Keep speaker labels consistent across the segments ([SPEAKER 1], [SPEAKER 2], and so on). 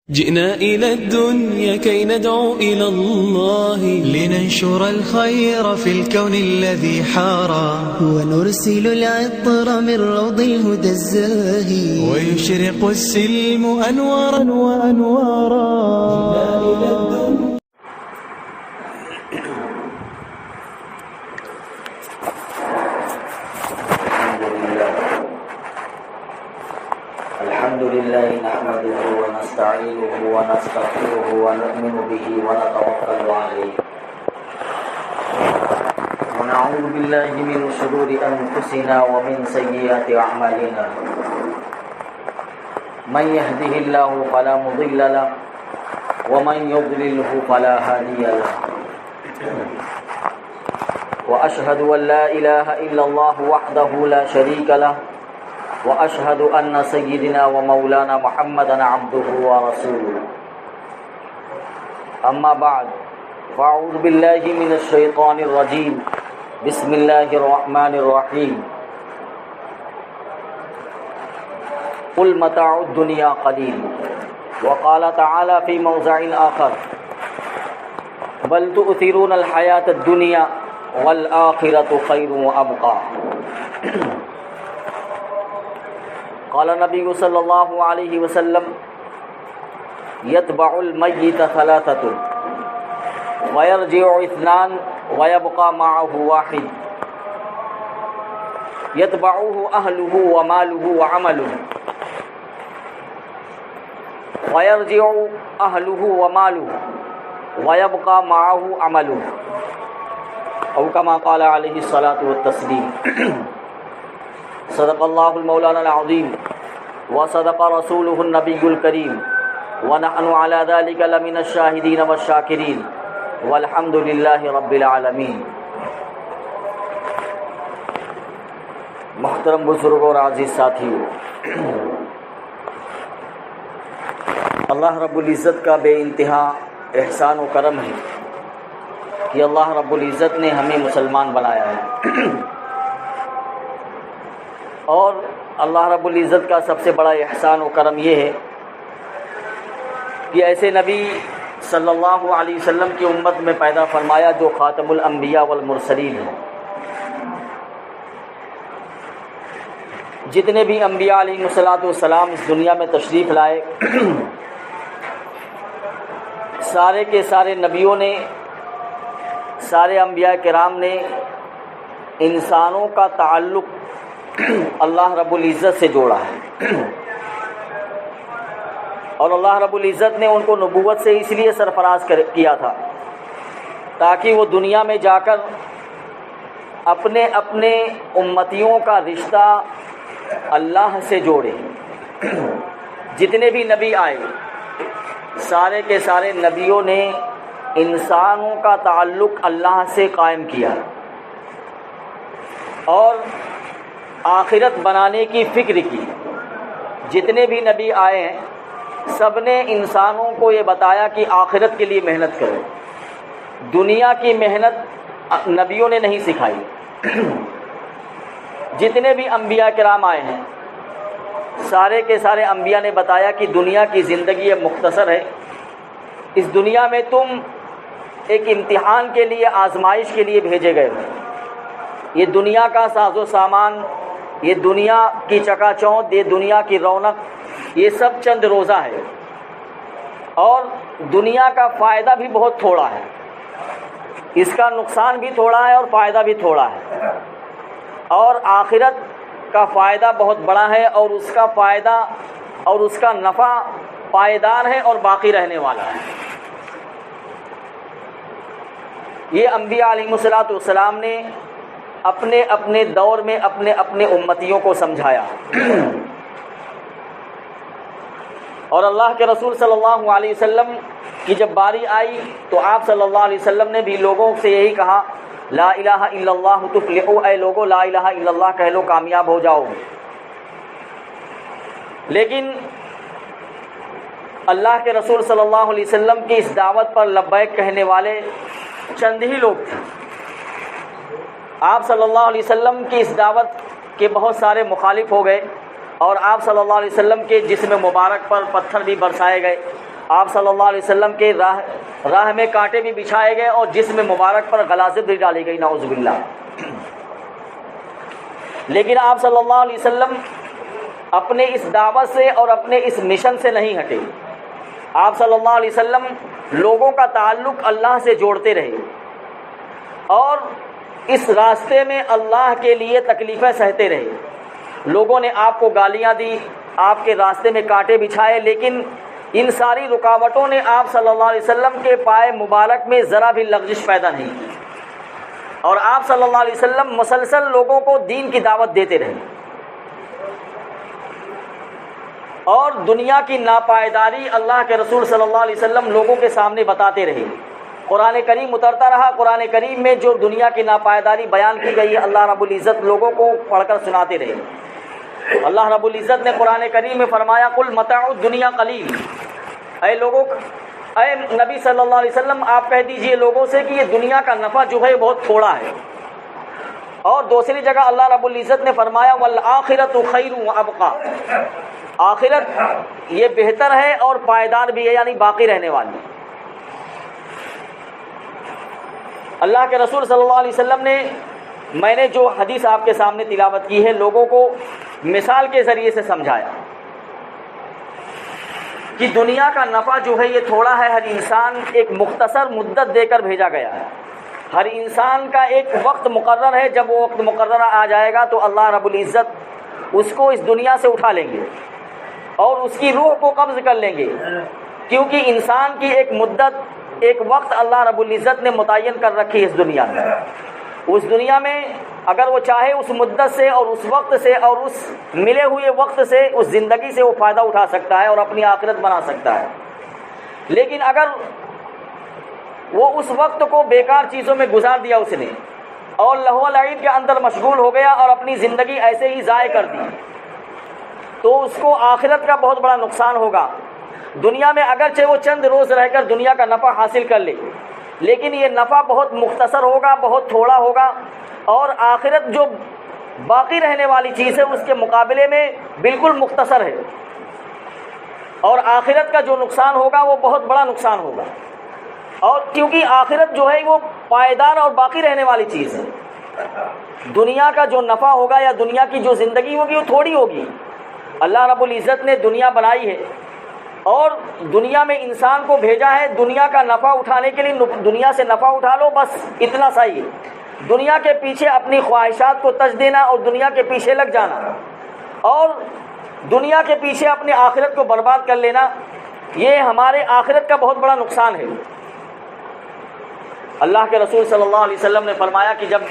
[SPEAKER 1] جئنا إلى الدنيا كي ندعو إلى الله
[SPEAKER 2] لننشر الخير في الكون الذي حارى
[SPEAKER 3] ونرسل العطر من روض الهدى الزاهي
[SPEAKER 2] ويشرق السلم أنوارا وأنوارا.
[SPEAKER 4] الحمد لله نحمده ونستعينه ونستغفره ونؤمن به ونتوكل عليه ونعوذ بالله من شرور أنفسنا ومن سيئات أعمالنا من يهده الله فلا مضل له ومن يضلله فلا هادي له وأشهد أن لا إله إلا الله وحده لا شريك له وأشهد أن سيدنا ومولانا محمدا عبده ورسوله. أما بعد فأعوذ بالله من الشيطان الرجيم. بسم الله الرحمن الرحيم. قل متاع الدنيا قليل. وقال تعالى في موضع آخر بل تؤثرون الحياة الدنيا والآخرة خير وأبقى. قال النبي صلى الله عليه وسلم يتبع الميت ثلاثة ويرجع اثنان ويبقى معه واحد يتبعه أهله وماله وعمله ويرجع أهله وماله ويبقى معه عمله أو كما قال عليه الصلاة والتسليم. صدق الله المولانا العظيم وصدق رسوله النبي الكريم ونحن على ذلك لمن الشاهدين والشاكرين والحمد لله رب العالمین. محترم بزرگ اور عزیز ساتھیو، اللہ رب العزت کا بے انتہا احسان و کرم ہے کہ اللہ رب العزت نے ہمیں مسلمان بنایا ہے، اور اللہ رب العزت کا سب سے بڑا احسان و کرم یہ ہے کہ ایسے نبی صلی اللہ علیہ وسلم کی امت میں پیدا فرمایا جو خاتم الانبیاء والمرسلین ہیں. جتنے بھی انبیاء علیہ السلام اس دنیا میں تشریف لائے، سارے کے سارے نبیوں نے، سارے انبیاء کرام نے انسانوں کا تعلق اللہ رب العزت سے جوڑا ہے، اور اللہ رب العزت نے ان کو نبوت سے اس لیے سرفراز کیا تھا تاکہ وہ دنیا میں جا کر اپنے اپنے امتیوں کا رشتہ اللہ سے جوڑے. جتنے بھی نبی آئے، سارے کے سارے نبیوں نے انسانوں کا تعلق اللہ سے قائم کیا اور آخرت بنانے کی فکر کی. جتنے بھی نبی آئے ہیں سب نے انسانوں کو یہ بتایا کہ آخرت کے لیے محنت کرو. دنیا کی محنت نبیوں نے نہیں سکھائی. جتنے بھی انبیاء کرام آئے ہیں، سارے کے سارے انبیاء نے بتایا کہ دنیا کی زندگی مختصر ہے، اس دنیا میں تم ایک امتحان کے لیے، آزمائش کے لیے بھیجے گئے ہو. یہ دنیا کا ساز و سامان، یہ دنیا کی چکا چوند، یہ دنیا کی رونق، یہ سب چند روزہ ہے، اور دنیا کا فائدہ بھی بہت تھوڑا ہے. اس کا نقصان بھی تھوڑا ہے اور فائدہ بھی تھوڑا ہے، اور آخرت کا فائدہ بہت بڑا ہے، اور اس کا فائدہ اور اس کا نفع پائیدار ہے اور باقی رہنے والا ہے. یہ انبیاء علیہ السلام نے اپنے اپنے دور میں اپنے اپنے امتیوں کو سمجھایا، اور اللہ کے رسول صلی اللہ علیہ وسلم کی جب باری آئی تو آپ صلی اللہ علیہ وسلم نے بھی لوگوں سے یہی کہا، لا الہ الا اللہ تفلحوا، اے لوگو لا الہ الا اللہ کہہ لو، کامیاب ہو جاؤ. لیکن اللہ کے رسول صلی اللہ علیہ وسلم کی اس دعوت پر لبیک کہنے والے چند ہی لوگ تھے. آپ صلی اللہ علیہ وسلم کی اس دعوت کے بہت سارے مخالف ہو گئے، اور آپ صلی اللہ علیہ وسلم کے جسم مبارک پر پتھر بھی برسائے گئے، آپ صلی اللہ علیہ وسلم کے راہ میں کانٹے بھی بچھائے گئے اور جسم مبارک پر غلاظت بھی ڈالی گئی، نعوذ باللہ۔ لیکن آپ صلی اللہ علیہ وسلم اپنے اس دعوت سے اور اپنے اس مشن سے نہیں ہٹے۔ آپ صلی اللہ علیہ وسلم لوگوں کا تعلق اللہ سے جوڑتے رہے اور اس راستے میں اللہ کے لیے تکلیفیں سہتے رہے۔ لوگوں نے آپ کو گالیاں دی، آپ کے راستے میں کانٹے بچھائے، لیکن ان ساری رکاوٹوں نے آپ صلی اللہ علیہ وسلم کے پائے مبارک میں ذرا بھی لغزش پیدا نہیں کی، اور آپ صلی اللہ علیہ وسلم مسلسل لوگوں کو دین کی دعوت دیتے رہے اور دنیا کی ناپائیداری اللہ کے رسول صلی اللہ علیہ وسلم لوگوں کے سامنے بتاتے رہے۔ قرآن کریم اترتا رہا، قرآن کریم میں جو دنیا کی ناپائیداری بیان کی گئی ہے اللہ رب العزت لوگوں کو پڑھ کر سناتے رہے۔ اللہ رب العزت نے قرآن کریم میں فرمایا قل متاع الدنیا قلیل، اے لوگوں، اے نبی صلی اللہ علیہ وسلم آپ کہہ دیجئے لوگوں سے کہ یہ دنیا کا نفع جو ہے بہت تھوڑا ہے۔ اور دوسری جگہ اللہ رب العزت نے فرمایا والآخرۃ خیر وابقیٰ، آخرت یہ بہتر ہے اور پائیدار بھی ہے، یعنی باقی رہنے والی۔ اللہ کے رسول صلی اللہ علیہ وسلم نے، میں نے جو حدیث آپ کے سامنے تلاوت کی ہے، لوگوں کو مثال کے ذریعے سے سمجھایا کہ دنیا کا نفع جو ہے یہ تھوڑا ہے، ہر انسان ایک مختصر مدت دے کر بھیجا گیا ہے، ہر انسان کا ایک وقت مقرر ہے، جب وہ وقت مقررہ آ جائے گا تو اللہ رب العزت اس کو اس دنیا سے اٹھا لیں گے اور اس کی روح کو قبض کر لیں گے، کیونکہ انسان کی ایک مدت، ایک وقت اللہ رب العزت نے متعین کر رکھی ہے اس دنیا میں۔ اس دنیا میں اگر وہ چاہے اس مدت سے اور اس وقت سے اور اس ملے ہوئے وقت سے، اس زندگی سے وہ فائدہ اٹھا سکتا ہے اور اپنی آخرت بنا سکتا ہے، لیکن اگر وہ اس وقت کو بیکار چیزوں میں گزار دیا اس نے اور لہو و لعب کے اندر مشغول ہو گیا اور اپنی زندگی ایسے ہی ضائع کر دی، تو اس کو آخرت کا بہت بڑا نقصان ہوگا۔ دنیا میں اگرچہ وہ چند روز رہ کر دنیا کا نفع حاصل کر لے، لیکن یہ نفع بہت مختصر ہوگا، بہت تھوڑا ہوگا، اور آخرت جو باقی رہنے والی چیز ہے اس کے مقابلے میں بالکل مختصر ہے، اور آخرت کا جو نقصان ہوگا وہ بہت بڑا نقصان ہوگا، اور کیونکہ آخرت جو ہے وہ پائیدار اور باقی رہنے والی چیز ہے۔ دنیا کا جو نفع ہوگا یا دنیا کی جو زندگی ہوگی وہ تھوڑی ہوگی۔ اللہ رب العزت نے دنیا بنائی ہے اور دنیا میں انسان کو بھیجا ہے دنیا کا نفع اٹھانے کے لیے، دنیا سے نفع اٹھا لو بس اتنا سا ہی، دنیا کے پیچھے اپنی خواہشات کو تج دینا اور دنیا کے پیچھے لگ جانا اور دنیا کے پیچھے اپنی آخرت کو برباد کر لینا، یہ ہمارے آخرت کا بہت بڑا نقصان ہے۔ اللہ کے رسول صلی اللہ علیہ وسلم نے فرمایا کہ جب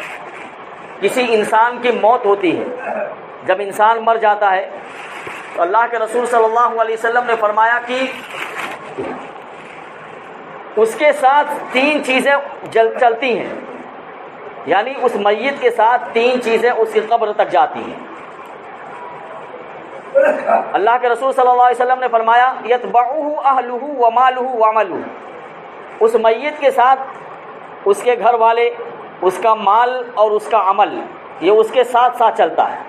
[SPEAKER 4] کسی انسان کی موت ہوتی ہے، جب انسان مر جاتا ہے، تو اللہ کے رسول صلی اللہ علیہ وسلم نے فرمایا کہ اس کے ساتھ تین چیزیں چلتی ہیں، یعنی اس میت کے ساتھ تین چیزیں اس کی قبر تک جاتی ہیں۔ اللہ کے رسول صلی اللہ علیہ وسلم نے فرمایا یتبعہ اہلہ ومالہ وعملہ، اس میت کے ساتھ اس کے گھر والے، اس کا مال اور اس کا عمل، یہ اس کے ساتھ ساتھ چلتا ہے۔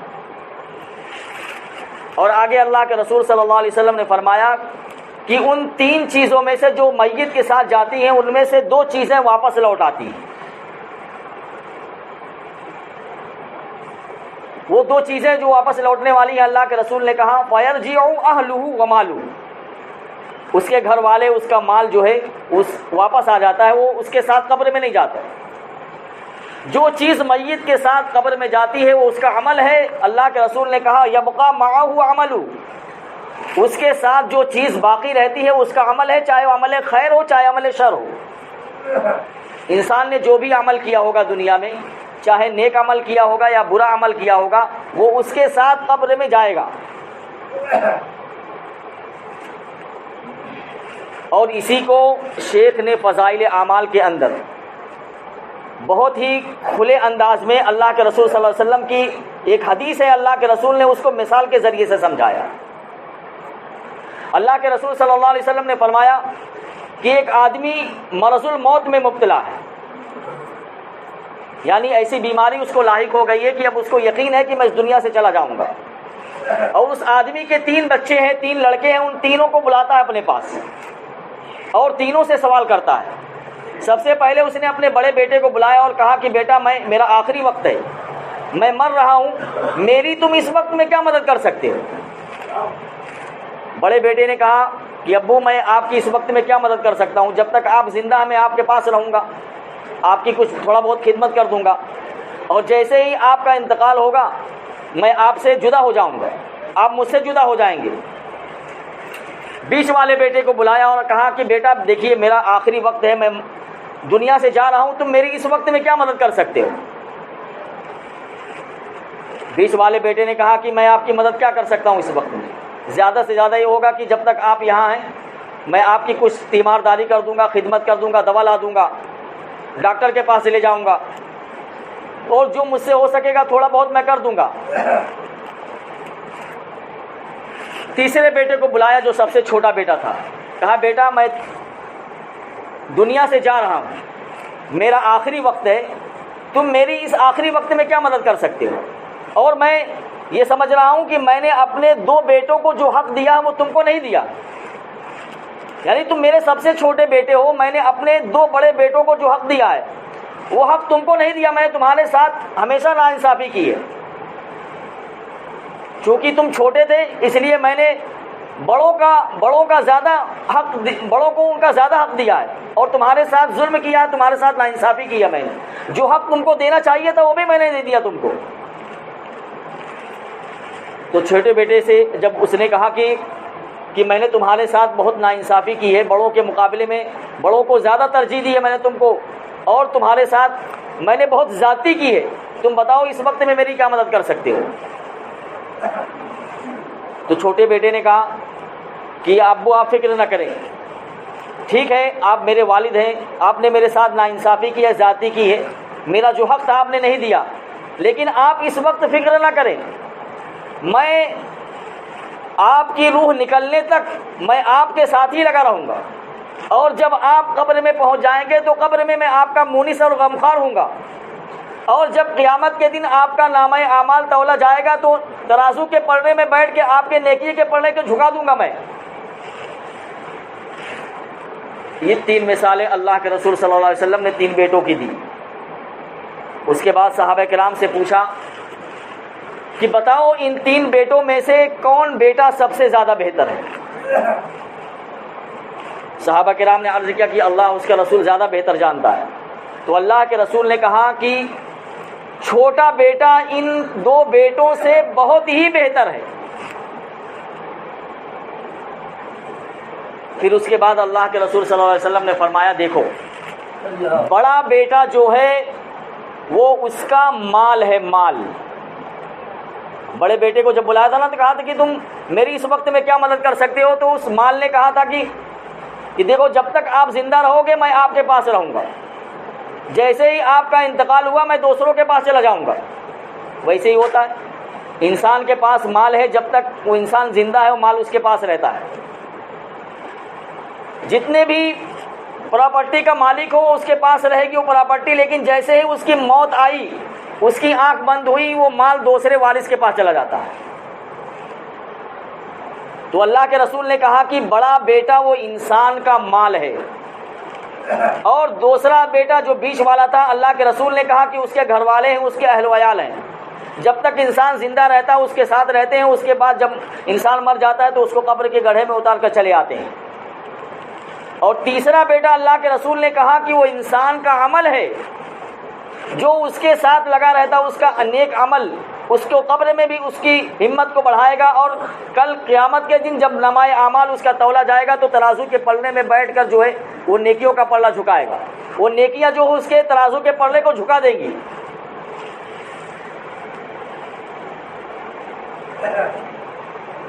[SPEAKER 4] اور آگے اللہ کے رسول صلی اللہ علیہ وسلم نے فرمایا کہ ان تین چیزوں میں سے جو میت کے ساتھ جاتی ہیں ان میں سے دو چیزیں واپس لوٹ آتی ہیں۔ وہ دو چیزیں جو واپس لوٹنے والی ہیں، اللہ کے رسول نے کہا فَيَرْجِعُ أَهْلُهُ وَمَالُهُ، اس کے گھر والے، اس کا مال جو ہے اس واپس آ جاتا ہے، وہ اس کے ساتھ قبر میں نہیں جاتا۔ جو چیز میت کے ساتھ قبر میں جاتی ہے وہ اس کا عمل ہے، اللہ کے رسول نے کہا یبقى معه عمله، اس کے ساتھ جو چیز باقی رہتی ہے اس کا عمل ہے، چاہے وہ عمل خیر ہو چاہے عمل شر ہو۔ انسان نے جو بھی عمل کیا ہوگا دنیا میں، چاہے نیک عمل کیا ہوگا یا برا عمل کیا ہوگا، وہ اس کے ساتھ قبر میں جائے گا۔ اور اسی کو شیخ نے فضائل اعمال کے اندر بہت ہی کھلے انداز میں اللہ کے رسول صلی اللہ علیہ وسلم کی ایک حدیث ہے، اللہ کے رسول نے اس کو مثال کے ذریعے سے سمجھایا۔ اللہ کے رسول صلی اللہ علیہ وسلم نے فرمایا کہ ایک آدمی مرض الموت میں مبتلا ہے، یعنی ایسی بیماری اس کو لاحق ہو گئی ہے کہ اب اس کو یقین ہے کہ میں اس دنیا سے چلا جاؤں گا، اور اس آدمی کے 3 بچے ہیں، 3 لڑکے ہیں، ان تینوں کو بلاتا ہے اپنے پاس اور تینوں سے سوال کرتا ہے۔ سب سے پہلے اس نے اپنے بڑے بیٹے کو بلایا اور کہا کہ بیٹا میرا آخری وقت ہے، میں مر رہا ہوں، میری تم اس وقت میں کیا مدد کر سکتے ہو؟ بڑے بیٹے نے کہا کہ ابو میں آپ کی اس وقت میں کیا مدد کر سکتا ہوں، جب تک آپ زندہ ہیں میں آپ کے پاس رہوں گا، آپ کی کچھ تھوڑا بہت خدمت کر دوں گا، اور جیسے ہی آپ کا انتقال ہوگا میں آپ سے جدا ہو جاؤں گا، آپ مجھ سے جدا ہو جائیں گے۔ بیچ والے بیٹے کو بلایا اور کہا کہ بیٹا دیکھیے میرا آخری وقت ہے، میں دنیا سے جا رہا ہوں، تم میری اس وقت میں کیا مدد کر سکتے ہو؟ بیچ والے بیٹے نے کہا کہ میں آپ کی مدد کیا کر سکتا ہوں اس وقت میں، زیادہ سے زیادہ یہ ہوگا کہ جب تک آپ یہاں ہیں میں آپ کی کچھ تیمارداری کر دوں گا، خدمت کر دوں گا، دوا لا دوں گا، ڈاکٹر کے پاس لے جاؤں گا، اور جو مجھ سے ہو سکے گا تھوڑا بہت میں کر دوں گا۔ تیسرے بیٹے کو بلایا جو سب سے چھوٹا بیٹا تھا، کہا بیٹا میں دنیا سے جا رہا ہوں، میرا آخری وقت ہے، تم میری اس آخری وقت میں کیا مدد کر سکتے ہو؟ اور میں یہ سمجھ رہا ہوں کہ میں نے اپنے 2 بیٹوں کو جو حق دیا وہ تم کو نہیں دیا، یعنی تم میرے سب سے چھوٹے بیٹے ہو، میں نے اپنے 2 بڑے بیٹوں کو جو حق دیا ہے وہ حق تم کو نہیں دیا، میں نے تمہارے ساتھ ہمیشہ ناانصافی کی ہے، چونکہ تم چھوٹے تھے اس لیے میں نے بڑوں کا زیادہ حق، بڑوں کو ان کا زیادہ حق دیا ہے، اور تمہارے ساتھ ظلم کیا ہے، تمہارے ساتھ ناانصافی کی ہے، میں نے جو حق تم کو دینا چاہیے تھا وہ بھی میں نے دے دیا تم کو۔ تو چھوٹے بیٹے سے جب اس نے کہا کہ میں نے تمہارے ساتھ بہت ناانصافی کی ہے، بڑوں کے مقابلے میں بڑوں کو زیادہ ترجیح دی ہے میں نے تم کو، اور تمہارے ساتھ میں نے بہت زیادتی کی ہے، تم بتاؤ اس وقت میں میری کیا مدد کر سکتے ہو؟ تو چھوٹے بیٹے نے کہا کہ ابو آپ فکر نہ کریں، ٹھیک ہے آپ میرے والد ہیں، آپ نے میرے ساتھ ناانصافی کی ہے، زیادتی کی ہے، میرا جو حق تھا آپ نے نہیں دیا، لیکن آپ اس وقت فکر نہ کریں، میں آپ کی روح نکلنے تک میں آپ کے ساتھ ہی لگا رہوں گا، اور جب آپ قبر میں پہنچ جائیں گے تو قبر میں آپ کا مونس اور غمخوار ہوں گا، اور جب قیامت کے دن آپ کا نامہ اعمال تولا جائے گا تو ترازو کے پلڑے میں بیٹھ کے آپ کے نیکی کے پلڑے کو جھکا دوں گا میں۔ یہ 3 مثالیں اللہ کے رسول صلی اللہ علیہ وسلم نے 3 بیٹوں کی دی۔ اس کے بعد صحابہ کرام سے پوچھا کہ بتاؤ ان 3 بیٹوں میں سے کون بیٹا سب سے زیادہ بہتر ہے؟ صحابہ کرام نے عرض کیا کہ اللہ اس کا رسول زیادہ بہتر جانتا ہے۔ تو اللہ کے رسول نے کہا کہ چھوٹا بیٹا ان 2 بیٹوں سے بہت ہی بہتر ہے۔ پھر اس کے بعد اللہ کے رسول صلی اللہ علیہ وسلم نے فرمایا دیکھو بڑا بیٹا جو ہے وہ اس کا مال ہے، مال۔ بڑے بیٹے کو جب بلایا تھا نا تو کہا تھا کہ تم میری اس وقت میں کیا مدد کر سکتے ہو، تو اس مال نے کہا تھا کہ دیکھو جب تک آپ زندہ رہو گے میں آپ کے پاس رہوں گا، جیسے ہی آپ کا انتقال ہوا میں دوسروں کے پاس چلا جاؤں گا۔ ویسے ہی ہوتا ہے، انسان کے پاس مال ہے، جب تک وہ انسان زندہ ہے وہ مال اس کے پاس رہتا ہے، جتنے بھی پراپرٹی کا مالک ہو اس کے پاس رہے گی وہ پراپرٹی، لیکن جیسے ہی اس کی موت آئی، اس کی آنکھ بند ہوئی، وہ مال دوسرے وارث کے پاس چلا جاتا ہے۔ تو اللہ کے رسول نے کہا کہ بڑا بیٹا وہ انسان کا مال ہے، اور دوسرا بیٹا جو بیچ والا تھا اللہ کے رسول نے کہا کہ اس کے گھر والے ہیں، اس کے اہل ویال ہیں، جب تک انسان زندہ رہتا ہے اس کے ساتھ رہتے ہیں، اس کے بعد جب انسان مر جاتا ہے تو اس کو قبر کے گڑھے میں اتار کر چلے آتے ہیں۔ اور تیسرا بیٹا اللہ کے رسول نے کہا کہ وہ انسان کا عمل ہے جو اس کے ساتھ لگا رہتا، اس کا نیک عمل اس کو قبر میں بھی اس کی ہمت کو بڑھائے گا، اور کل قیامت کے دن جب نامہ اعمال اس کا تولا جائے گا تو ترازو کے پلڑے میں بیٹھ کر جو ہے وہ نیکیوں کا پلڑا جھکائے گا، وہ نیکیاں جو اس کے ترازو کے پلڑے کو جھکا دیں گی۔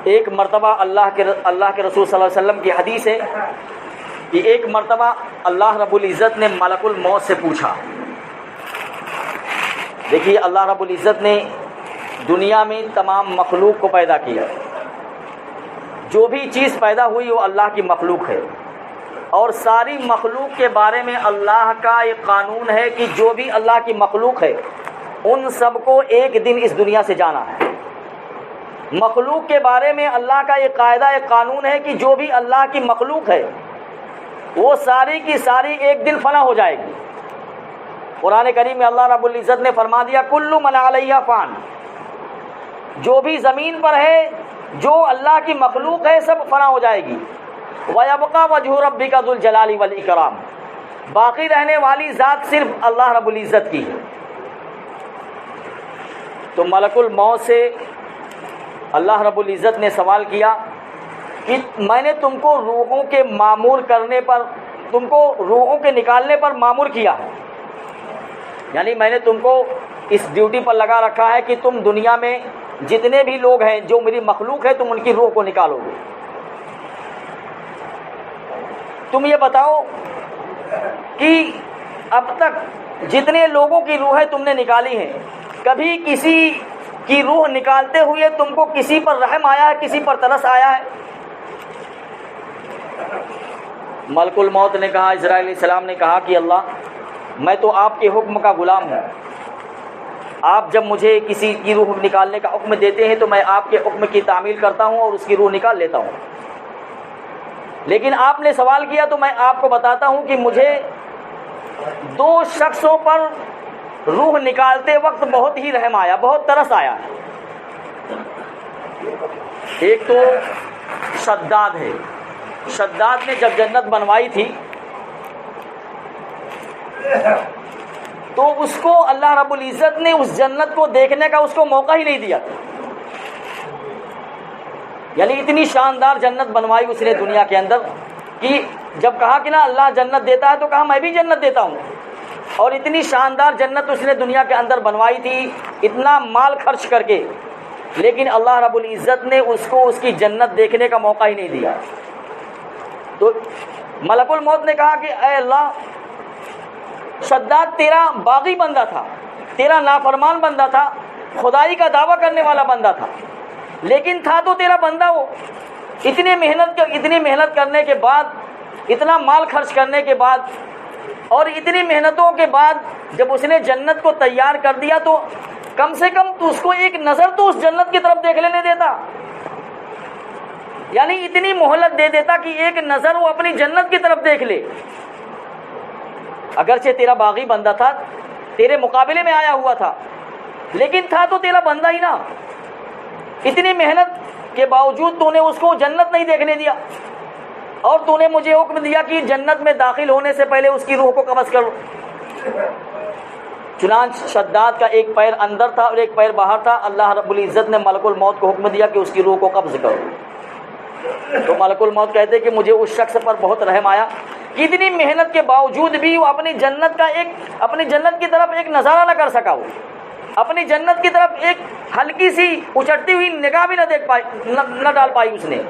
[SPEAKER 4] ایک مرتبہ اللہ کے رسول صلی اللہ علیہ وسلم کی حدیث ہے کہ ایک مرتبہ اللہ رب العزت نے ملک الموت سے پوچھا، دیکھیے اللہ رب العزت نے دنیا میں تمام مخلوق کو پیدا کیا، جو بھی چیز پیدا ہوئی وہ اللہ کی مخلوق ہے، اور ساری مخلوق کے بارے میں اللہ کا ایک قانون ہے کہ جو بھی اللہ کی مخلوق ہے ان سب کو ایک دن اس دنیا سے جانا ہے۔ مخلوق کے بارے میں اللہ کا ایک قاعدہ، ایک قانون ہے کہ جو بھی اللہ کی مخلوق ہے وہ ساری کی ساری ایک دن فنا ہو جائے گی۔ قرآن کریم میں اللہ رب العزت نے فرما دیا کل من علیہا فان، جو بھی زمین پر ہے، جو اللہ کی مخلوق ہے، سب فنا ہو جائے گی۔ وَيَبْقَى وَجْهُ رَبِّكَ ذُو الْجَلَالِ وَالْإِكْرَامِ، باقی رہنے والی ذات صرف اللہ رب العزت کی ہے۔ تو ملک الموت سے اللہ رب العزت نے سوال کیا کہ میں نے تم کو روحوں کے معمور کرنے پر، تم کو روحوں کے نکالنے پر معمور کیا ہے، یعنی میں نے تم کو اس ڈیوٹی پر لگا رکھا ہے کہ تم دنیا میں جتنے بھی لوگ ہیں جو میری مخلوق ہے، تم ان کی روح کو نکالو گے۔ تم یہ بتاؤ کہ اب تک جتنے لوگوں کی روحیں تم نے نکالی ہیں، کبھی کسی کی روح نکالتے ہوئے تم کو کسی پر رحم آیا ہے، کسی پر ترس آیا ہے؟ ملک الموت نے کہا، عزرائیل علیہ السلام نے کہا کہ اللہ، میں تو آپ کے حکم کا غلام ہوں، آپ جب مجھے کسی کی روح نکالنے کا حکم دیتے ہیں تو میں آپ کے حکم کی تعمیل کرتا ہوں اور اس کی روح نکال لیتا ہوں، لیکن آپ نے سوال کیا تو میں آپ کو بتاتا ہوں کہ مجھے دو شخصوں پر روح نکالتے وقت بہت ہی رحم آیا، بہت ترس آیا ہے۔ ایک تو شداد ہے، شداد نے جب جنت بنوائی تھی تو اس کو اللہ رب العزت نے اس جنت کو دیکھنے کا اس کو موقع ہی نہیں دیا، یعنی اتنی شاندار جنت بنوائی اس نے دنیا کے اندر کہ جب کہا کہ نا اللہ جنت دیتا ہے تو کہا میں بھی جنت دیتا ہوں، اور اتنی شاندار جنت اس نے دنیا کے اندر بنوائی تھی، اتنا مال خرچ کر کے، لیکن اللہ رب العزت نے اس کو اس کی جنت دیکھنے کا موقع ہی نہیں دیا۔ تو ملک الموت نے کہا کہ اے اللہ، شداد تیرا باغی بندہ تھا، تیرا نافرمان بندہ تھا، خدائی کا دعویٰ کرنے والا بندہ تھا، لیکن تھا تو تیرا بندہ وہ، اتنی محنت کرنے کے بعد، اتنا مال خرچ کرنے کے بعد اور اتنی محنتوں کے بعد جب اس نے جنت کو تیار کر دیا تو کم سے کم تو اس کو ایک نظر تو اس جنت کی طرف دیکھ لینے دیتا، یعنی اتنی مہلت دے دیتا کہ ایک نظر وہ اپنی جنت کی طرف دیکھ لے۔ اگرچہ تیرا باغی بندہ تھا، تیرے مقابلے میں آیا ہوا تھا، لیکن تھا تو تیرا بندہ ہی نا، اتنی محنت کے باوجود تو نے اس کو جنت نہیں دیکھنے دیا، اور تو نے مجھے حکم دیا کہ جنت میں داخل ہونے سے پہلے اس کی روح کو قبض کرو۔ چنانچہ شداد کا ایک پیر اندر تھا اور ایک پیر باہر تھا، اللہ رب العزت نے ملک الموت کو حکم دیا کہ اس کی روح کو قبض کرو۔ تو ملک الموت کہتے کہ مجھے اس شخص پر بہت رحم آیا کہ اتنی محنت کے باوجود بھی وہ اپنی جنت کی طرف ایک نظارہ نہ کر سکا، وہ اپنی جنت کی طرف ایک ہلکی سی اچھڑتی ہوئی نگاہ بھی نہ ڈال پائی اس نے۔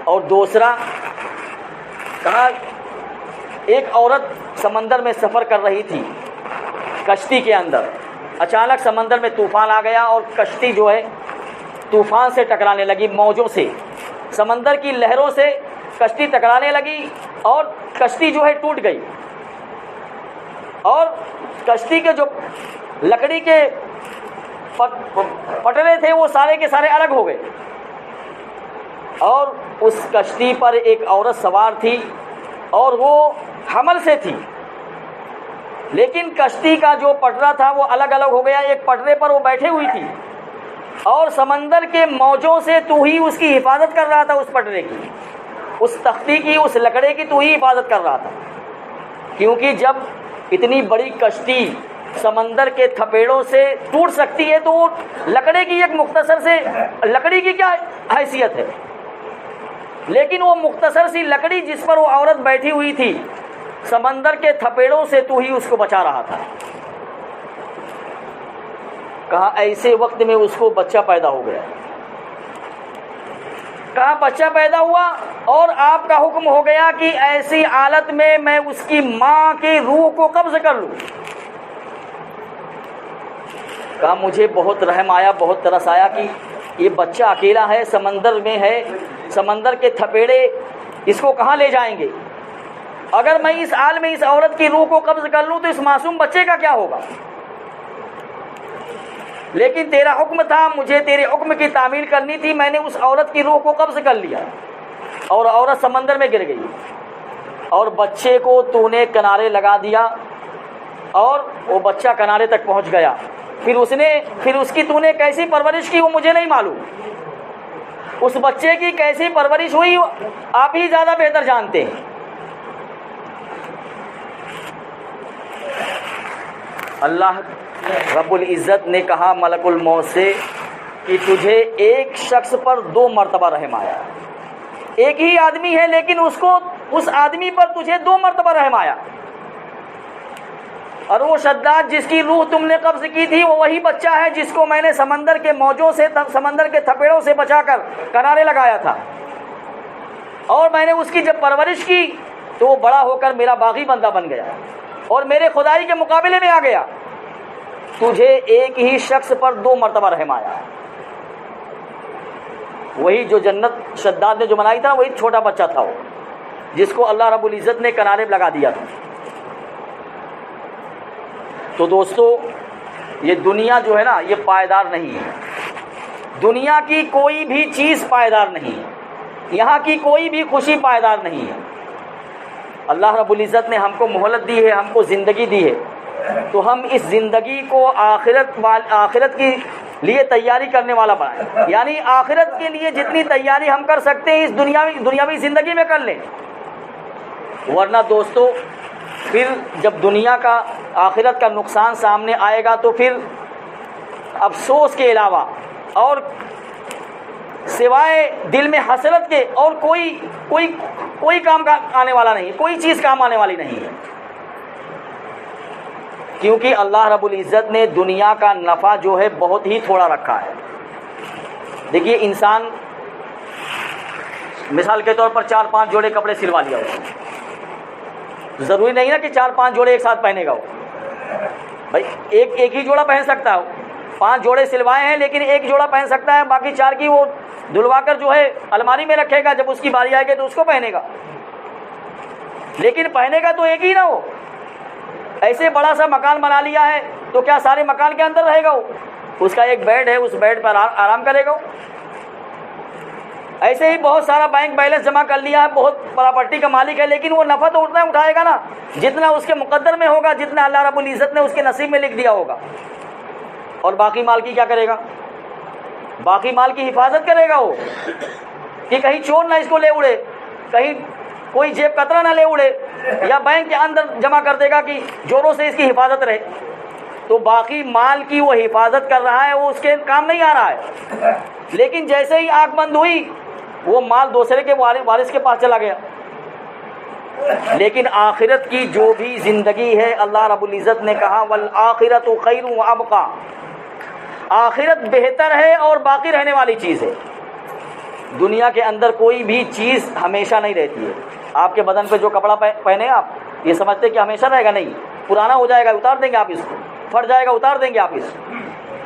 [SPEAKER 4] اور دوسرا کہا، ایک عورت سمندر میں سفر کر رہی تھی کشتی کے اندر، اچانک سمندر میں طوفان آ گیا اور کشتی جو ہے طوفان سے ٹکرانے لگی، موجوں سے، سمندر کی لہروں سے کشتی ٹکرانے لگی اور کشتی جو ہے ٹوٹ گئی، اور کشتی کے جو لکڑی کے پٹرے تھے وہ سارے کے سارے الگ ہو گئے، اور اس کشتی پر ایک عورت سوار تھی اور وہ حمل سے تھی، لیکن کشتی کا جو پٹرا تھا وہ الگ الگ ہو گیا، ایک پٹرے پر وہ بیٹھے ہوئی تھی اور سمندر کے موجوں سے تو ہی اس کی حفاظت کر رہا تھا، اس پٹرے کی، اس تختی کی، اس لکڑے کی تو ہی حفاظت کر رہا تھا، کیونکہ جب اتنی بڑی کشتی سمندر کے تھپیڑوں سے ٹوٹ سکتی ہے تو وہ لکڑے کی ایک مختصر سے لکڑی کی کیا حیثیت ہے، لیکن وہ مختصر سی لکڑی جس پر وہ عورت بیٹھی ہوئی تھی سمندر کے تھپیڑوں سے تو ہی اس کو بچا رہا تھا۔ کہا ایسے وقت میں اس کو بچہ پیدا ہو گیا، کہا بچہ پیدا ہوا اور آپ کا حکم ہو گیا کہ ایسی حالت میں میں اس کی ماں کی روح کو قبض کر لوں۔ کہا مجھے بہت رحم آیا، بہت ترس آیا کہ یہ بچہ اکیلا ہے، سمندر میں ہے، سمندر کے تھپیڑے اس کو کہاں لے جائیں گے، اگر میں اس حال میں اس عورت کی روح کو قبض کر لوں تو اس معصوم بچے کا کیا ہوگا، لیکن تیرا حکم تھا، مجھے تیرے حکم کی تعمیل کرنی تھی، میں نے اس عورت کی روح کو قبض کر لیا۔ اور عورت سمندر میں گر گئی اور بچے کو تو نے کنارے لگا دیا اور وہ بچہ کنارے تک پہنچ گیا، پھر اس کی تو نے کیسی پرورش کی وہ مجھے نہیں معلوم، اس بچے کی کیسی پرورش ہوئی آپ ہی زیادہ بہتر جانتے ہیں۔ اللہ رب العزت نے کہا ملک الموت سے کہ تجھے ایک شخص پر 2 مرتبہ رحم آیا، ایک ہی آدمی ہے لیکن اس آدمی پر تجھے 2 مرتبہ رحم آیا، اور وہ شداد جس کی روح تم نے قبض کی تھی وہ وہی بچہ ہے جس کو میں نے سمندر کے موجوں سے، سمندر کے تھپیڑوں سے بچا کر کنارے لگایا تھا، اور میں نے اس کی جب پرورش کی تو وہ بڑا ہو کر میرا باغی بندہ بن گیا اور میرے خدائی کے مقابلے میں آ گیا۔ تجھے ایک ہی شخص پر 2 مرتبہ رحم آیا، وہی جو جنت شداد نے جو بنائی تھا وہی چھوٹا بچہ تھا وہ جس کو اللہ رب العزت نے کنارے لگا دیا تھا۔ تو دوستو یہ دنیا جو ہے نا یہ پائیدار نہیں ہے، دنیا کی کوئی بھی چیز پائیدار نہیں ہے، یہاں کی کوئی بھی خوشی پائیدار نہیں ہے۔ اللہ رب العزت نے ہم کو مہلت دی ہے، ہم کو زندگی دی ہے، تو ہم اس زندگی کو آخرت کی لیے تیاری کرنے والا بنائیں، یعنی آخرت کے لیے جتنی تیاری ہم کر سکتے ہیں اس دنیاوی زندگی میں کر لیں، ورنہ دوستو پھر جب دنیا کا آخرت کا نقصان سامنے آئے گا تو پھر افسوس کے علاوہ اور سوائے دل میں حسرت کے اور کوئی کام کا آنے والا نہیں، کوئی چیز کام آنے والی نہیں ہے، کیونکہ اللہ رب العزت نے دنیا کا نفع جو ہے بہت ہی تھوڑا رکھا ہے۔ دیکھیے انسان مثال کے طور پر 4-5 جوڑے کپڑے سلوا لیا ہو، ضروری نہیں نا کہ 4-5 جوڑے ایک ساتھ پہنے گا وہ، بھائی ایک ہی جوڑا پہن سکتا ہے، 5 جوڑے سلوائے ہیں لیکن ایک جوڑا پہن سکتا ہے، باقی 4 کی وہ دھلوا کر جو ہے الماری میں رکھے گا، جب اس کی باری آئے گی تو اس کو پہنے گا، لیکن پہنے گا تو ایک ہی نہ ہو۔ ایسے بڑا سا مکان بنا لیا ہے تو کیا سارے مکان کے اندر رہے گا وہ؟ اس کا ایک بیڈ ہے، اس بیڈ پر آرام کرے گا۔ ایسے ہی بہت سارا بینک بیلنس جمع کر لیا ہے، بہت پراپرٹی کا مالک ہے، لیکن وہ نفع تو اتنا اٹھائے گا نا جتنا اس کے مقدر میں ہوگا، جتنا اللہ رب العزت نے اس کے نصیب میں لکھ دیا ہوگا، اور باقی مال کی کیا کرے گا؟ باقی مال کی حفاظت کرے گا وہ کہ کہیں چور نہ اس کو لے اڑے، کہیں کوئی جیب کترا نہ لے اڑے، یا بینک کے اندر جمع کر دے گا کہ چوروں سے اس کی حفاظت رہے، تو باقی مال کی وہ حفاظت کر رہا ہے، وہ اس کے کام نہیں آ رہا ہے، لیکن جیسے ہی آنکھ بند ہوئی وہ مال دوسرے کے وارث کے پاس چلا گیا۔ لیکن آخرت کی جو بھی زندگی ہے اللہ رب العزت نے کہا والآخرۃ خیر وابقیٰ، آخرت بہتر ہے اور باقی رہنے والی چیز ہے۔ دنیا کے اندر کوئی بھی چیز ہمیشہ نہیں رہتی ہے۔ آپ کے بدن پہ جو کپڑا پہنے آپ یہ سمجھتے کہ ہمیشہ رہے گا، نہیں، پرانا ہو جائے گا اتار دیں گے آپ اس کو، پھٹ جائے گا اتار دیں گے آپ اس کو،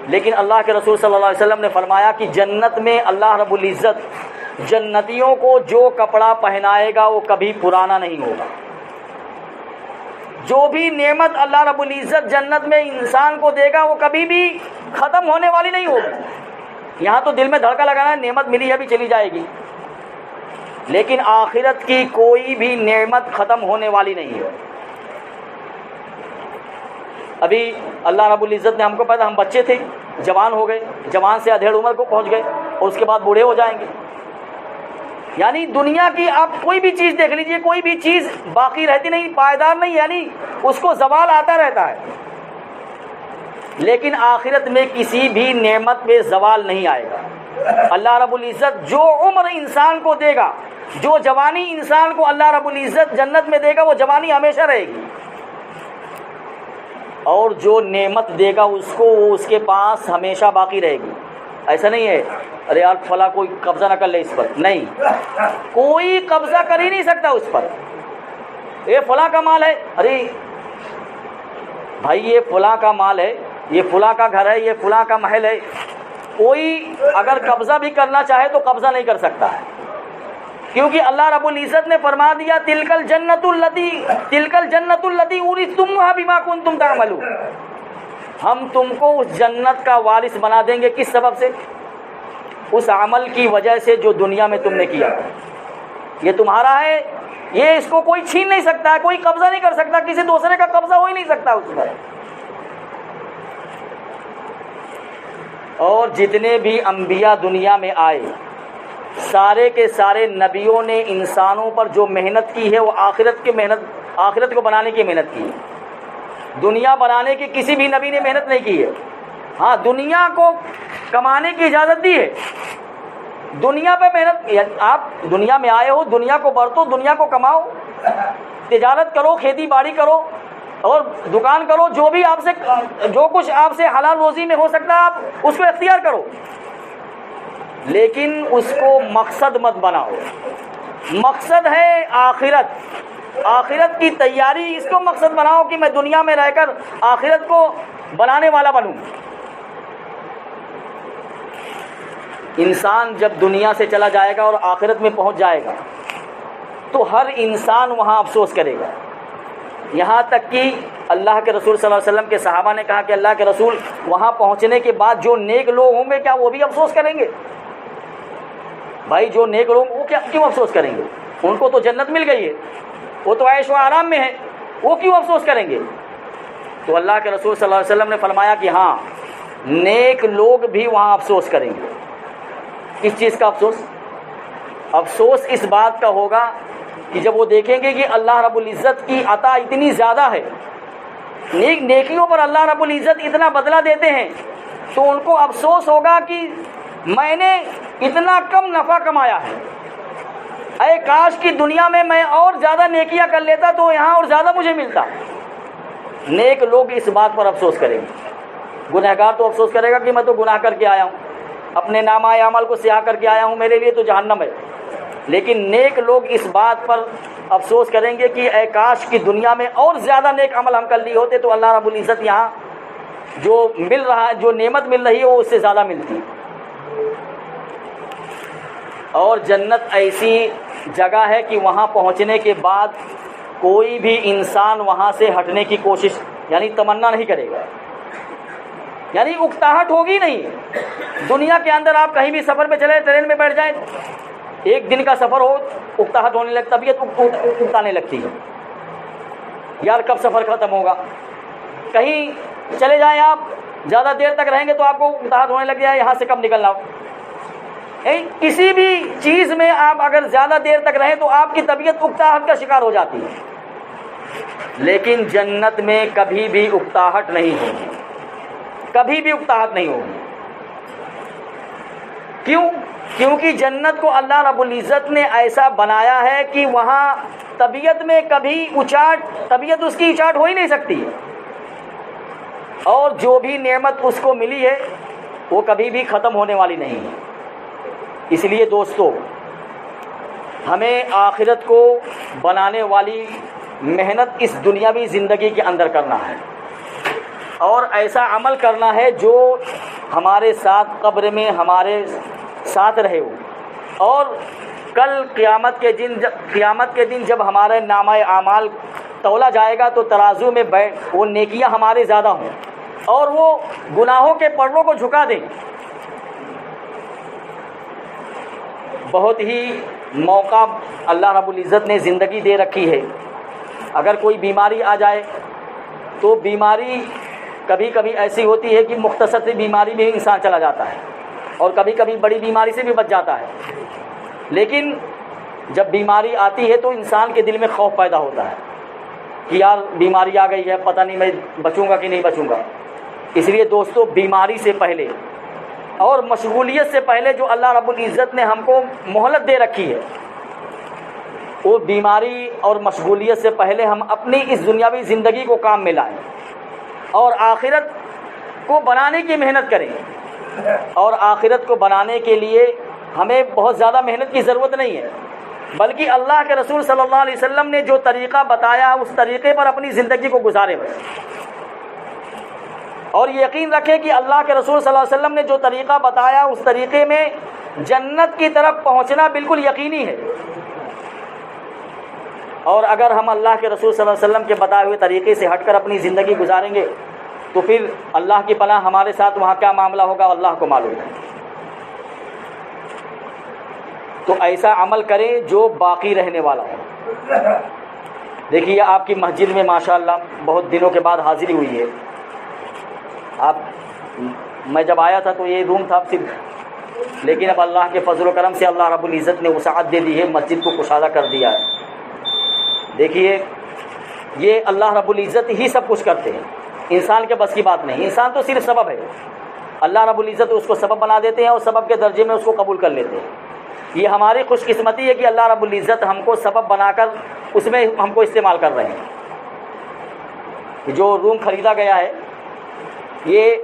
[SPEAKER 4] لیکن اللہ کے رسول صلی اللہ علیہ وسلم نے فرمایا کہ جنت میں اللہ رب العزت جنتیوں کو جو کپڑا پہنائے گا وہ کبھی پرانا نہیں ہوگا۔ جو بھی نعمت اللہ رب العزت جنت میں انسان کو دے گا وہ کبھی بھی ختم ہونے والی نہیں ہوگی۔ یہاں تو دل میں دھڑکا لگانا ہے، نعمت ملی ہے ابھی چلی جائے گی، لیکن آخرت کی کوئی بھی نعمت ختم ہونے والی نہیں ہے۔ ابھی اللہ رب العزت نے ہم کو پتا، ہم بچے تھے، جوان ہو گئے، جوان سے ادھیڑ عمر کو پہنچ گئے اور اس کے بعد بوڑھے ہو جائیں گے۔ یعنی دنیا کی آپ کوئی بھی چیز دیکھ لیجئے، کوئی بھی چیز باقی رہتی نہیں، پائیدار نہیں، یعنی اس کو زوال آتا رہتا ہے، لیکن آخرت میں کسی بھی نعمت پہ زوال نہیں آئے گا۔ اللہ رب العزت جو عمر انسان کو دے گا، جو جوانی انسان کو اللہ رب العزت جنت میں دے گا وہ جوانی ہمیشہ رہے گی، اور جو نعمت دے گا اس کو وہ اس کے پاس ہمیشہ باقی رہے گی۔ ایسا نہیں ہے ارے یار فلاں کوئی قبضہ نہ کر لے اس پر، نہیں، کوئی قبضہ کر ہی نہیں سکتا اس پر۔ یہ فلاں کا مال ہے، ارے بھائی یہ فلاں کا مال ہے، یہ فلاں کا گھر ہے، یہ فلاں کا محل ہے، کوئی اگر قبضہ بھی کرنا چاہے تو قبضہ نہیں کر سکتا ہے، کیونکہ اللہ رب العزت نے فرما دیا تلک الجنت التی اورثتموها بما کنتم تعملون، ہم تم کو اس جنت کا وارث بنا دیں گے، کس سبب سے؟ اس عمل کی وجہ سے جو دنیا میں تم نے کیا۔ یہ تمہارا ہے، یہ اس کو کوئی چھین نہیں سکتا ہے، کوئی قبضہ نہیں کر سکتا، کسی دوسرے کا قبضہ ہو ہی نہیں سکتا اس پر۔ اور جتنے بھی انبیاء دنیا میں آئے سارے کے سارے نبیوں نے انسانوں پر جو محنت کی ہے وہ آخرت کو بنانے کی محنت کی ہے۔ دنیا بنانے کی کسی بھی نبی نے محنت نہیں کی ہے۔ ہاں دنیا کو کمانے کی اجازت دی ہے، دنیا پہ محنت، آپ دنیا میں آئے ہو، دنیا کو برتو، دنیا کو کماؤ، تجارت کرو، کھیتی باڑی کرو اور دکان کرو، جو بھی آپ سے جو کچھ آپ سے حلال روزی میں ہو سکتا ہے آپ اس کو اختیار کرو، لیکن اس کو مقصد مت بناؤ۔ مقصد ہے آخرت کی تیاری، اس کو مقصد بناؤ کہ میں دنیا میں رہ کر آخرت کو بنانے والا بنوں۔ انسان جب دنیا سے چلا جائے گا اور آخرت میں پہنچ جائے گا تو ہر انسان وہاں افسوس کرے گا، یہاں تک کہ اللہ کے رسول صلی اللہ علیہ وسلم کے صحابہ نے کہا کہ اللہ کے رسول وہاں پہنچنے کے بعد جو نیک لوگ ہوں گے کیا وہ بھی افسوس کریں گے؟ بھائی جو نیک لوگ وہ کیوں افسوس کریں گے؟ ان کو تو جنت مل گئی ہے، وہ تو عیش و آرام میں ہے، وہ کیوں افسوس کریں گے؟ تو اللہ کے رسول صلی اللہ علیہ وسلم نے فرمایا کہ ہاں نیک لوگ بھی وہاں افسوس کریں گے۔ کس چیز کا افسوس؟ افسوس اس بات کا ہوگا کہ جب وہ دیکھیں گے کہ اللہ رب العزت کی عطا اتنی زیادہ ہے، نیکیوں پر اللہ رب العزت اتنا بدلہ دیتے ہیں، تو ان کو افسوس ہوگا کہ میں نے اتنا کم نفع کمایا ہے، اے کاش کی دنیا میں میں اور زیادہ نیکیاں کر لیتا تو یہاں اور زیادہ مجھے ملتا۔ نیک لوگ اس بات پر افسوس کریں گے۔ گنہگار تو افسوس کرے گا کہ میں تو گناہ کر کے آیا ہوں، اپنے نامہ اعمال کو سیاہ کر کے آیا ہوں، میرے لیے تو جہنم ہے۔ لیکن نیک لوگ اس بات پر افسوس کریں گے کہ اے کاش کی دنیا میں اور زیادہ نیک عمل ہم کر لیے ہوتے تو اللہ رب العزت یہاں جو مل رہا ہے، جو نعمت مل رہی ہے وہ اس سے زیادہ ملتی۔ اور جنت ایسی جگہ ہے کہ وہاں پہنچنے کے بعد کوئی بھی انسان وہاں سے ہٹنے کی کوشش یعنی تمنا نہیں کرے گا، یعنی اکتاہٹ ہوگی نہیں۔ دنیا کے اندر آپ کہیں بھی سفر میں چلے، ٹرین میں بیٹھ جائیں، ایک دن کا سفر ہو اکتاہٹ ہونے لگتی، طبیعت اکتانے لگتی ہے، یار کب سفر ختم ہوگا۔ کہیں چلے جائیں آپ، زیادہ دیر تک رہیں گے تو آپ کو اکتاہٹ ہونے لگ جائے، یہاں سے کب نکلنا ہو۔ کسی بھی چیز میں آپ اگر زیادہ دیر تک رہیں تو آپ کی طبیعت اکتاہٹ کا شکار ہو جاتی ہے، لیکن جنت میں کبھی بھی اکتاہٹ نہیں ہوگی، کبھی بھی اکتاہٹ نہیں ہوگی۔ کیوں؟ کیونکہ جنت کو اللہ رب العزت نے ایسا بنایا ہے کہ وہاں طبیعت میں کبھی طبیعت اس کی اچاٹ ہو ہی نہیں سکتی، اور جو بھی نعمت اس کو ملی ہے وہ کبھی بھی ختم ہونے والی نہیں ہے۔ اس لیے دوستو ہمیں آخرت کو بنانے والی محنت اس دنیاوی زندگی کے اندر کرنا ہے، اور ایسا عمل کرنا ہے جو ہمارے ساتھ قبر میں ہمارے ساتھ رہے ہو، اور کل قیامت کے دن جب ہمارے نامہ اعمال تولا جائے گا تو ترازو میں وہ نیکیاں ہمارے زیادہ ہوں اور وہ گناہوں کے پردوں کو جھکا دیں۔ بہت ہی موقع اللہ رب العزت نے زندگی دے رکھی ہے، اگر کوئی بیماری آ جائے تو بیماری کبھی کبھی ایسی ہوتی ہے کہ مختصر سی بیماری میں انسان چلا جاتا ہے، اور کبھی کبھی بڑی بیماری سے بھی بچ جاتا ہے، لیکن جب بیماری آتی ہے تو انسان کے دل میں خوف پیدا ہوتا ہے کہ یار بیماری آ گئی ہے، پتہ نہیں میں بچوں گا کہ نہیں بچوں گا۔ اس لیے دوستو بیماری سے پہلے اور مشغولیت سے پہلے جو اللہ رب العزت نے ہم کو مہلت دے رکھی ہے، وہ بیماری اور مشغولیت سے پہلے ہم اپنی اس دنیاوی زندگی کو کام میں لائیں اور آخرت کو بنانے کی محنت کریں۔ اور آخرت کو بنانے کے لیے ہمیں بہت زیادہ محنت کی ضرورت نہیں ہے، بلکہ اللہ کے رسول صلی اللہ علیہ وسلم نے جو طریقہ بتایا اس طریقے پر اپنی زندگی کو گزارے بس۔ اور یقین رکھیں کہ اللہ کے رسول صلی اللہ علیہ وسلم نے جو طریقہ بتایا اس طریقے میں جنت کی طرف پہنچنا بالکل یقینی ہے۔ اور اگر ہم اللہ کے رسول صلی اللہ علیہ وسلم کے بتائے ہوئے طریقے سے ہٹ کر اپنی زندگی گزاریں گے تو پھر اللہ کی پناہ ہمارے ساتھ وہاں کیا معاملہ ہوگا اللہ کو معلوم ہے۔ تو ایسا عمل کریں جو باقی رہنے والا ہو۔ دیکھیے آپ کی مسجد میں ماشاءاللہ بہت دنوں کے بعد حاضری ہوئی ہے۔ میں جب آیا تھا تو یہ روم تھا صرف، لیکن اب اللہ کے فضل و کرم سے اللہ رب العزت نے وسعت دے دی ہے، مسجد کو کشادہ کر دیا ہے۔ دیکھیے یہ اللہ رب العزت ہی سب کچھ کرتے ہیں، انسان کے بس کی بات نہیں، انسان تو صرف سبب ہے، اللہ رب العزت اس کو سبب بنا دیتے ہیں اور سبب کے درجے میں اس کو قبول کر لیتے ہیں۔ یہ ہماری خوش قسمتی ہے کہ اللہ رب العزت ہم کو سبب بنا کر اس میں ہم کو استعمال کر رہے ہیں۔ جو روم خریدا گیا ہے یہ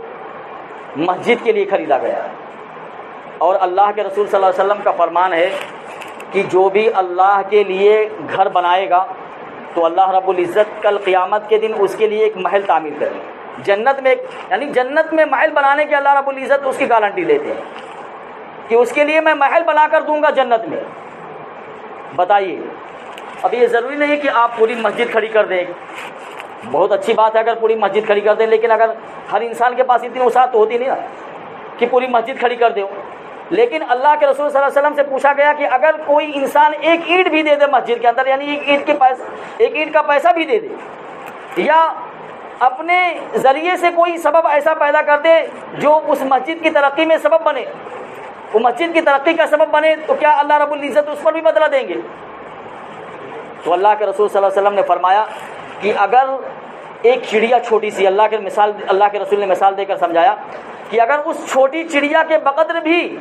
[SPEAKER 4] مسجد کے لیے خریدا گیا ہے، اور اللہ کے رسول صلی اللہ علیہ وسلم کا فرمان ہے کہ جو بھی اللہ کے لیے گھر بنائے گا تو اللہ رب العزت کل قیامت کے دن اس کے لیے ایک محل تعمیر کرے گا جنت میں، یعنی جنت میں محل بنانے کے اللہ رب العزت اس کی گارنٹی لیتے ہیں کہ اس کے لیے میں محل بنا کر دوں گا جنت میں۔ بتائیے، اب یہ ضروری نہیں ہے کہ آپ پوری مسجد کھڑی کر دیں، بہت اچھی بات ہے اگر پوری مسجد کھڑی کر دیں، لیکن اگر ہر انسان کے پاس اتنی وسعت تو ہوتی نہیں نا کہ پوری مسجد کھڑی کر دے۔ لیکن اللہ کے رسول صلی اللہ علیہ وسلم سے پوچھا گیا کہ اگر کوئی انسان ایک اینٹ بھی دے دے مسجد کے اندر، یعنی ایک اینٹ کا پیسہ بھی دے دے، یا اپنے ذریعے سے کوئی سبب ایسا پیدا کر دے جو اس مسجد کی ترقی میں سبب بنے، وہ مسجد کی ترقی کا سبب بنے، تو کیا اللہ رب العزت اس پر بھی بدلہ دیں گے؟ تو اللہ کے رسول صلی اللہ علیہ وسلم نے فرمایا کہ اگر ایک چڑیا چھوٹی سی، اللہ کے رسول نے مثال دے کر سمجھایا کہ اگر اس چھوٹی چڑیا کے بقدر بھی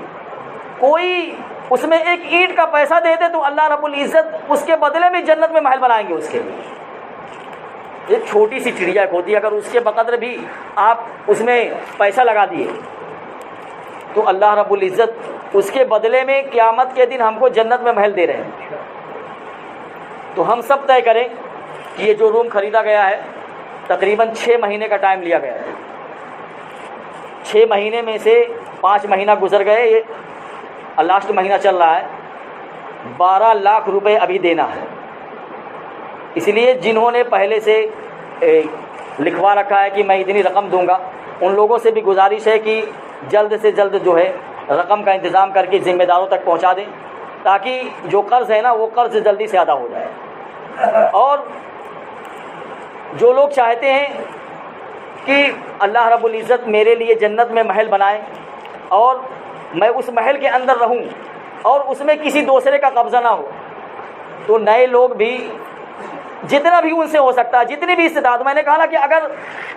[SPEAKER 4] کوئی اس میں ایک اینٹ کا پیسہ دے دے تو اللہ رب العزت اس کے بدلے میں جنت میں محل بنائیں گے اس کے لیے۔ ایک چھوٹی سی چڑیا ہوتی ہے، اگر اس کے بقدر بھی آپ اس میں پیسہ لگا دیے تو اللہ رب العزت اس کے بدلے میں قیامت کے دن ہم کو جنت میں محل دے رہے ہیں۔ تو ہم سب طے کریں کہ یہ جو روم خریدا گیا ہے تقریباً 6 مہینے کا ٹائم لیا گیا ہے، 6 مہینے میں سے 5 مہینہ گزر گئے، یہ لاسٹ مہینہ چل رہا ہے، 12 لاکھ روپے ابھی دینا ہے۔ اس لیے جنہوں نے پہلے سے لکھوا رکھا ہے کہ میں اتنی رقم دوں گا، ان لوگوں سے بھی گزارش ہے کہ جلد سے جلد جو ہے رقم کا انتظام کر کے ذمہ داروں تک پہنچا دیں، تاکہ جو قرض ہے نا وہ قرض جلدی سے ادا ہو جائے۔ اور جو لوگ چاہتے ہیں کہ اللہ رب العزت میرے لیے جنت میں محل بنائے اور میں اس محل کے اندر رہوں اور اس میں کسی دوسرے کا قبضہ نہ ہو، تو نئے لوگ بھی جتنا بھی ان سے ہو سکتا ہے، جتنی بھی استطاعت، میں نے کہا نا کہ اگر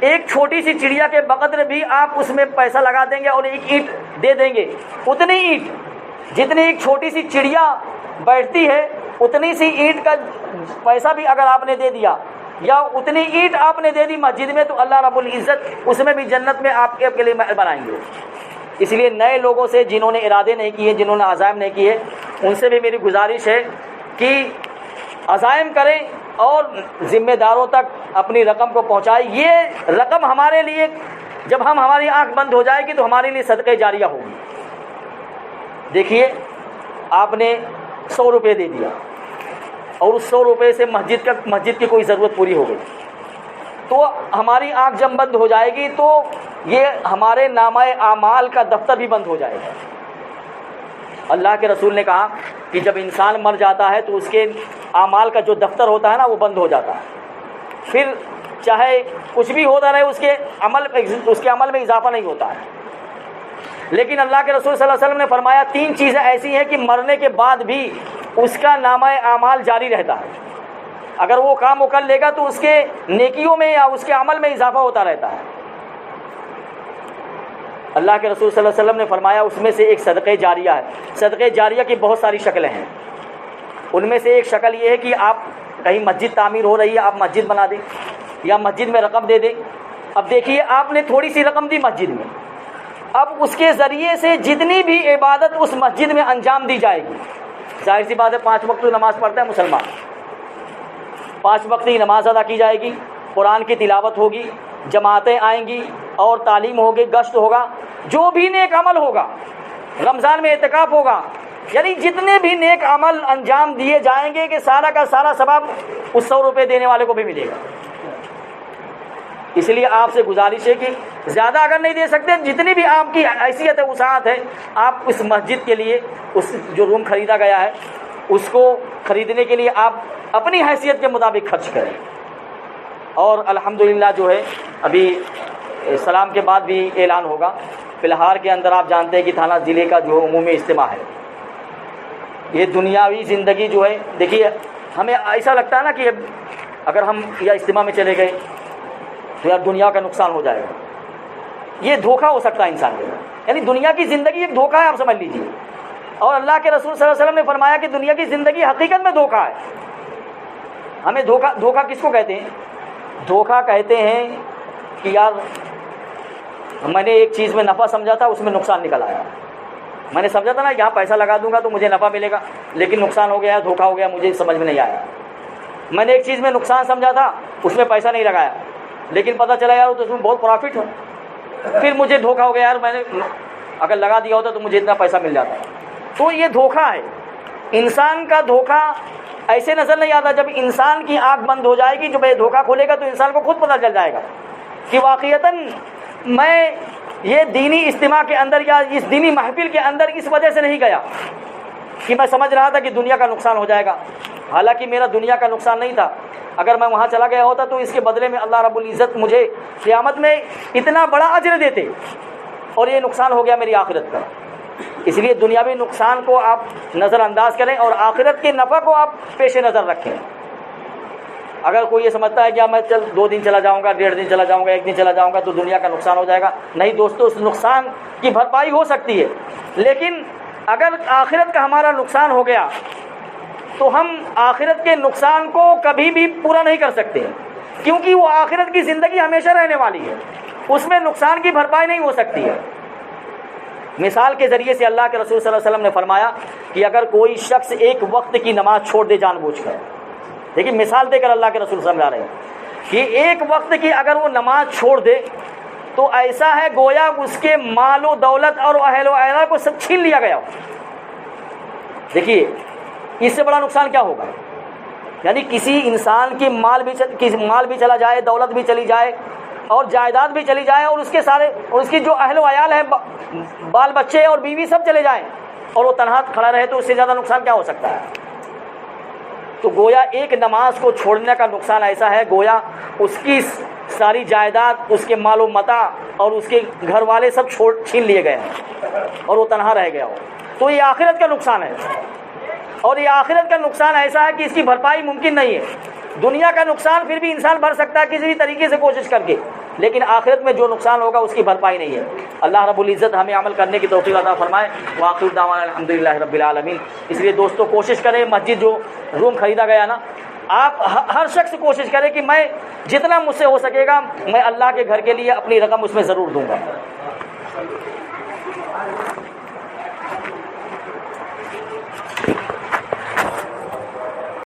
[SPEAKER 4] ایک چھوٹی سی چڑیا کے بقدر بھی آپ اس میں پیسہ لگا دیں گے اور ایک اینٹ دے دیں گے، اتنی اینٹ جتنی ایک چھوٹی سی چڑیا بیٹھتی ہے اتنی سی اینٹ کا پیسہ بھی اگر آپ نے دے دیا یا اتنی اینٹ آپ نے دے دی مسجد میں، تو اللہ رب العزت اس میں بھی جنت میں آپ کے لیے محل بنائیں گے۔ اس لیے نئے لوگوں سے جنہوں نے ارادے نہیں کیے، جنہوں نے عزائم نہیں کیے، ان سے بھی میری گزارش ہے کہ عزائم کریں اور ذمہ داروں تک اپنی رقم کو پہنچائیں۔ یہ رقم ہمارے لیے جب ہماری آنکھ بند ہو جائے گی تو ہمارے لیے صدقہ جاریہ ہوگی۔ دیکھیے آپ نے 100 روپے دے دیا اور اس 100 روپے سے مسجد کی کوئی ضرورت پوری ہو گئی، تو ہماری آنکھ جب بند ہو جائے گی تو یہ ہمارے نامہ اعمال کا دفتر بھی بند ہو جائے گا۔ اللہ کے رسول نے کہا کہ جب انسان مر جاتا ہے تو اس کے اعمال کا جو دفتر ہوتا ہے نا وہ بند ہو جاتا ہے، پھر چاہے کچھ بھی ہوتا رہے اس کے عمل میں اضافہ نہیں ہوتا ہے۔ لیکن اللہ کے رسول صلی اللہ علیہ وسلم نے فرمایا 3 چیزیں ایسی ہیں کہ مرنے کے بعد بھی اس کا نامہ اعمال جاری رہتا ہے، اگر وہ کام وہ کر لے گا تو اس کے نیکیوں میں یا اس کے عمل میں اضافہ ہوتا رہتا ہے۔ اللہ کے رسول صلی اللہ علیہ وسلم نے فرمایا اس میں سے ایک صدقہ جاریہ ہے۔ صدقہ جاریہ کی بہت ساری شکلیں ہیں، ان میں سے ایک شکل یہ ہے کہ آپ کہیں مسجد تعمیر ہو رہی ہے، آپ مسجد بنا دیں یا مسجد میں رقم دے دیں۔ اب دیکھیے آپ نے تھوڑی سی رقم دی مسجد میں، اب اس کے ذریعے سے جتنی بھی عبادت اس مسجد میں انجام دی جائے گی، ظاہر سی بات ہے 5 وقت نماز پڑھتا ہے مسلمان، 5 وقت کی نماز ادا کی جائے گی، قرآن کی تلاوت ہوگی، جماعتیں آئیں گی اور تعلیم ہوگی، گشت ہوگا، جو بھی نیک عمل ہوگا، رمضان میں اعتکاف ہوگا، یعنی جتنے بھی نیک عمل انجام دیے جائیں گے کہ سارا کا سارا ثواب اس 100 روپے دینے والے کو بھی ملے گا۔ اس لیے آپ سے گزارش ہے کہ زیادہ اگر نہیں دے سکتے، جتنی بھی آپ کی حیثیت ہے، وسعت ہے، آپ اس مسجد کے لیے اس جو روم خریدا گیا ہے اس کو خریدنے کے لیے آپ اپنی حیثیت کے مطابق خرچ کریں۔ اور الحمدللہ جو ہے ابھی سلام کے بعد بھی اعلان ہوگا، پلہار کے اندر آپ جانتے ہیں کہ تھانہ ضلع کا جو عمومی اجتماع ہے، یہ دنیاوی زندگی جو ہے، دیکھیے ہمیں ایسا لگتا ہے نا کہ اگر ہم یا اجتماع میں چلے گئے تو یار دنیا کا نقصان ہو جائے گا، یہ دھوکہ ہو سکتا ہے انسان کے، یعنی دنیا کی زندگی ایک دھوکہ ہے، آپ سمجھ لیجیے۔ اور اللہ کے رسول صلی اللہ علیہ وسلم نے فرمایا کہ دنیا کی زندگی حقیقت میں دھوکہ ہے۔ ہمیں دھوکہ کس کو کہتے ہیں؟ دھوکہ کہتے ہیں کہ یار میں نے ایک چیز میں نفع سمجھا تھا، اس میں نقصان نکل آیا۔ میں نے سمجھا تھا نا یہاں پیسہ لگا دوں گا تو مجھے نفع ملے گا، لیکن نقصان ہو گیا، دھوکہ ہو گیا، مجھے سمجھ میں نہیں آیا۔ میں نے ایک چیز میں نقصان سمجھا تھا، اس میں پیسہ نہیں لگایا، لیکن پتہ چلا یار تو اس میں بہت پروفٹ ہے، پھر مجھے دھوکہ ہو گیا، یار میں نے اگر لگا دیا ہوتا تو مجھے اتنا پیسہ مل جاتا۔ تو یہ دھوکہ ہے۔ انسان کا دھوکہ ایسے نظر نہیں آتا، جب انسان کی آنکھ بند ہو جائے گی، جب یہ دھوکہ کھولے گا تو انسان کو خود پتہ چل جائے گا کہ واقعتاً میں یہ دینی اجتماع کے اندر یا اس دینی محفل کے اندر اس وجہ سے نہیں گیا کہ میں سمجھ رہا تھا کہ دنیا کا نقصان ہو جائے گا، حالانکہ میرا دنیا کا نقصان نہیں تھا۔ اگر میں وہاں چلا گیا ہوتا تو اس کے بدلے میں اللہ رب العزت مجھے قیامت میں اتنا بڑا اجر دیتے، اور یہ نقصان ہو گیا میری آخرت کا۔ اس لیے دنیاوی نقصان کو آپ نظر انداز کریں اور آخرت کے نفع کو آپ پیش نظر رکھیں۔ اگر کوئی یہ سمجھتا ہے کہ میں 2 دن چلا جاؤں گا، 1.5 دن چلا جاؤں گا، 1 دن چلا جاؤں گا تو دنیا کا نقصان ہو جائے گا، نہیں دوستو، اس نقصان کی بھرپائی ہو سکتی ہے، لیکن اگر آخرت کا ہمارا نقصان ہو گیا تو ہم آخرت کے نقصان کو کبھی بھی پورا نہیں کر سکتے، کیونکہ وہ آخرت کی زندگی ہمیشہ رہنے والی ہے، اس میں نقصان کی بھرپائی نہیں ہو سکتی ہے۔ مثال کے ذریعے سے اللہ کے رسول صلی اللہ علیہ وسلم نے فرمایا کہ اگر کوئی شخص ایک وقت کی نماز چھوڑ دے جان بوجھ کر، دیکھیے مثال دے کر اللہ کے رسول سمجھا رہے ہیں کہ ایک وقت کی اگر وہ نماز چھوڑ دے تو ایسا ہے گویا اس کے مال و دولت اور اہل و عیال کو سب چھین لیا گیا ہو۔ دیکھیے اس سے بڑا نقصان کیا ہوگا، یعنی کسی انسان کی مال بھی چلا جائے، دولت بھی چلی جائے اور جائیداد بھی چلی جائے، اور اس کے سارے اور اس کی جو اہل و عیال ہیں، بال بچے اور بیوی سب چلے جائیں، اور وہ تنہا کھڑا رہے، تو اس سے زیادہ نقصان کیا ہو سکتا ہے؟ تو گویا ایک نماز کو چھوڑنے کا نقصان ایسا ہے گویا اس کی ساری جائیداد، اس کے مال و متاع اور اس کے گھر والے سب چھین لیے گئے ہیں اور وہ تنہا رہ گیا ہو۔ تو یہ آخرت کا نقصان ہے، اور یہ آخرت کا نقصان ایسا ہے کہ اس کی بھرپائی ممکن نہیں ہے۔ دنیا کا نقصان پھر بھی انسان بھر سکتا ہے کسی بھی طریقے سے کوشش کر کے، لیکن آخرت میں جو نقصان ہوگا اس کی بھرپائی نہیں ہے۔ اللہ رب العزت ہمیں عمل کرنے کی توفیق عطا فرمائے۔ وآخر دعوانا الحمدللہ رب العالمین۔ اس لیے دوستو کوشش کریں، مسجد جو روم خریدا گیا نا، آپ ہر شخص کوشش کرے کہ میں جتنا مجھ سے ہو سکے گا میں اللہ کے گھر کے لیے اپنی رقم اس میں ضرور دوں گا۔